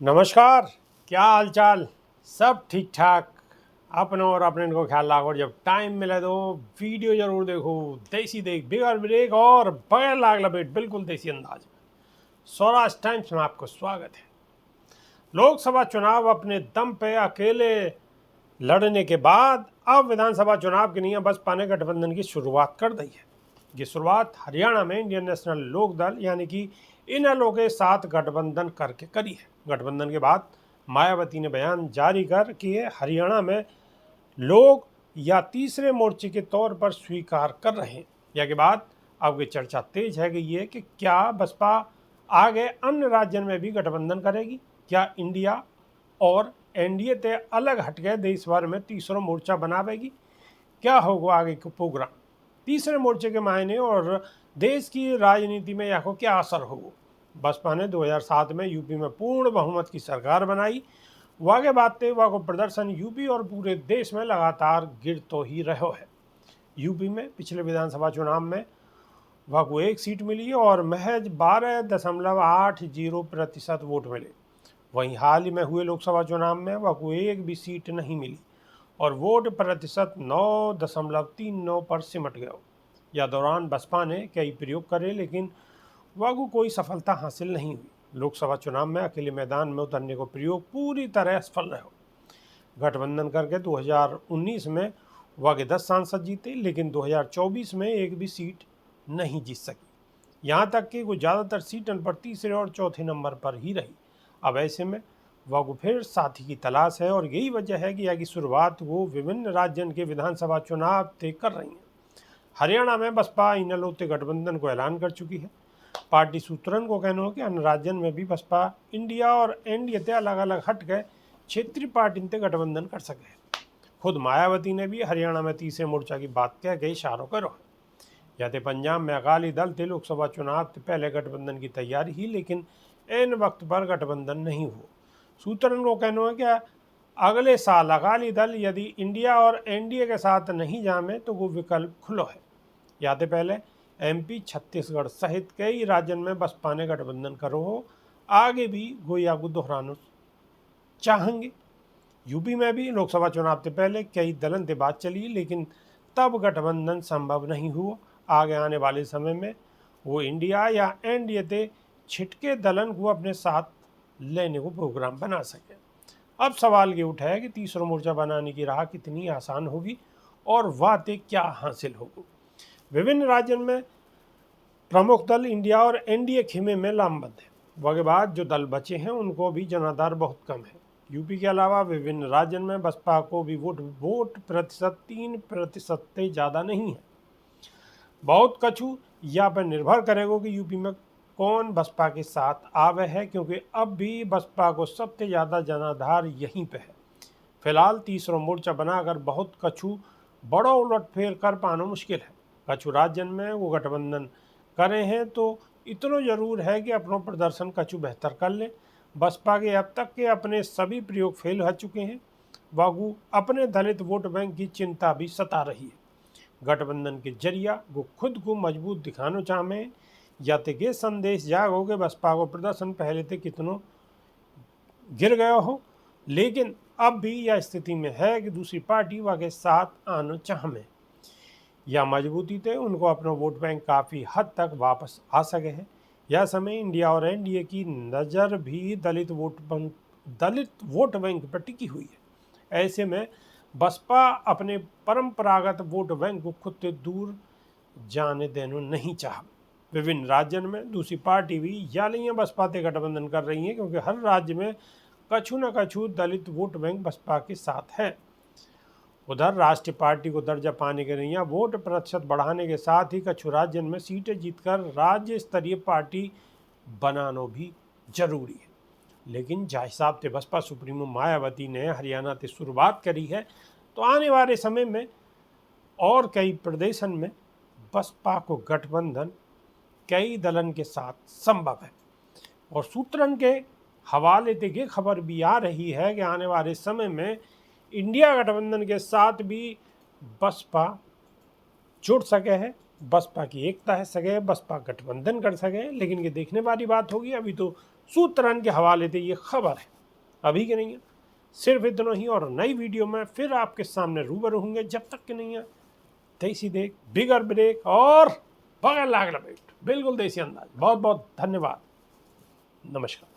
नमस्कार। क्या हाल चाल? सब ठीक ठाक। अपने और अपने को ख्याल रखो। जब टाइम मिले तो वीडियो जरूर देखो। देसी देख बिगर ब्रेक और बगैर लाग लपेट, बिल्कुल देसी अंदाज में। सौराष्ट्र टाइम्स में आपको स्वागत है। लोकसभा चुनाव अपने दम पे अकेले लड़ने के बाद अब विधानसभा चुनाव के लिए बसपा ने गठबंधन की शुरुआत कर दी है। ये शुरुआत हरियाणा में इंडियन नेशनल लोक दल यानी कि इनेलो के साथ गठबंधन करके करी है। गठबंधन के बाद मायावती ने बयान जारी कर कि हरियाणा में लोग या तीसरे मोर्चे के तौर पर स्वीकार कर रहे हैं। या के बाद अब ये चर्चा तेज है गई है कि क्या बसपा आगे अन्य राज्यों में भी गठबंधन करेगी। क्या इंडिया और एनडीए ते अलग हटके देश भर में तीसरा मोर्चा बनावेगी। क्या होगा आगे का प्रोग्राम, तीसरे मोर्चे के मायने और देश की राजनीति में यह क्या असर होगा। बसपा ने 2007 में यूपी में पूर्ण बहुमत की सरकार बनाई। वागे बातें वाको प्रदर्शन यूपी और पूरे देश में लगातार गिर तो ही रहो है। यूपी में पिछले विधानसभा चुनाव में वाको एक सीट मिली और महज 12.80% वोट मिले। वहीं हाल ही में हुए लोकसभा चुनाव में वाको एक भी सीट नहीं मिली और वोट प्रतिशत 9.39 पर सिमट गया। यह दौरान बसपा ने कई प्रयोग करे लेकिन वागू कोई सफलता हासिल नहीं हुई। लोकसभा चुनाव में अकेले मैदान में उतरने को प्रयोग पूरी तरह असफल रहा। गठबंधन करके 2019 में वागे 10 सांसद जीते लेकिन 2024 में एक भी सीट नहीं जीत सकी। यहाँ तक कि वो ज़्यादातर सीटों पर तीसरे और चौथे नंबर पर ही रही। अब ऐसे में वागू फिर साथी की तलाश है और यही वजह है कि शुरुआत वो विभिन्न राज्यों के विधानसभा चुनाव तय कर रही हैं। हरियाणा में बसपा इनेलो ते गठबंधन को ऐलान कर चुकी है। पार्टी सूत्रों को कहना हो कि अन्य राज्यों में भी बसपा इंडिया और एनडीए ते अलग अलग हट गए क्षेत्रीय पार्टी ते गठबंधन कर सके। खुद मायावती ने भी हरियाणा में तीसरे मोर्चा की बात कह के इशारों करो। या पंजाब में अकाली दल थे लोकसभा चुनाव से पहले गठबंधन की तैयारी ही लेकिन एन वक्त पर गठबंधन नहीं हुआ। सूत्रों को कहना है कि अगले साल अकाली दल यदि इंडिया और एनडीए के साथ नहीं जामे तो वो विकल्प खुलो है। याद पहले एमपी छत्तीसगढ़ सहित कई राज्यों में बसपा ने गठबंधन करो हो, आगे भी गोया को दोहराना चाहेंगे। यूपी में भी लोकसभा चुनाव से पहले कई दलन से बात चली लेकिन तब गठबंधन संभव नहीं हुआ। आगे आने वाले समय में वो इंडिया या एनडीए से छिटके दलन को अपने साथ लेने को प्रोग्राम बना सके। अब सवाल ये उठा है कि तीसरा मोर्चा बनाने की राह कितनी आसान होगी और वाते क्या हासिल होगी। विभिन्न राज्यों में प्रमुख दल इंडिया और एनडीए खेमे में लामबंद है। वगे बाद जो दल बचे हैं उनको भी जनाधार बहुत कम है। यूपी के अलावा विभिन्न राज्यों में बसपा को भी वोट प्रतिशत 3% से ज़्यादा नहीं है। बहुत कछु या पर निर्भर करेगा कि यूपी में कौन बसपा के साथ आवे है क्योंकि अब भी बसपा को सबसे ज़्यादा जनाधार यहीं पे है। फिलहाल तीसरा मोर्चा बनाकर बहुत कछु बड़ो उलटफेर कर पाना मुश्किल है। कछु राज्यों में वो गठबंधन करे हैं तो इतना जरूर है कि अपना प्रदर्शन कछु बेहतर कर ले। बसपा के अब तक के अपने सभी प्रयोग फेल हो चुके हैं। वागू अपने दलित वोट बैंक की चिंता भी सता रही है। गठबंधन के जरिया वो खुद को मजबूत दिखाना चाहे या तो ये संदेश जाग हो कि बसपा को प्रदर्शन पहले से कितनों गिर गया हो लेकिन अब भी यह स्थिति में है कि दूसरी पार्टी वाके साथ आना चाहे या मजबूती थे उनको अपना वोट बैंक काफ़ी हद तक वापस आ सके हैं। यह समय इंडिया और एनडीए की नज़र भी दलित वोट बैंक पर टिकी हुई है। ऐसे में बसपा अपने परंपरागत वोट बैंक को खुद से दूर जाने देना नहीं चाह। विभिन्न राज्यों में दूसरी पार्टी भी या नहीं बसपा से गठबंधन कर रही है क्योंकि हर राज्य में कछु न कछु दलित वोट बैंक बसपा के साथ है। उधर राष्ट्रीय पार्टी को दर्जा पाने के लिए वोट प्रतिशत बढ़ाने के साथ ही कछु राज्यों में सीटें जीतकर राज्य स्तरीय पार्टी बनाना भी जरूरी है। लेकिन जहाँ हिसाब से बसपा सुप्रीमो मायावती ने हरियाणा से शुरुआत करी है तो आने वाले समय में और कई प्रदेशन में बसपा को गठबंधन कई दलन के साथ संभव है। और सूत्रन के हवाले से ये खबर भी आ रही है कि आने वाले समय में इंडिया गठबंधन के साथ भी बसपा जुड़ सके है, बसपा की एकता है सके, बसपा गठबंधन कर सके। लेकिन ये देखने वाली बात होगी। अभी तो सूत्रन के हवाले से ये खबर है। अभी के नहीं है। सिर्फ इतना ही, और नई वीडियो में फिर आपके सामने रूबरू होंगे। जब तक के नहीं है, देसी देख, बिगर ब्रेक और बगैर लाग लपेट, बिल्कुल देसी अंदाज। बहुत बहुत धन्यवाद, नमस्कार।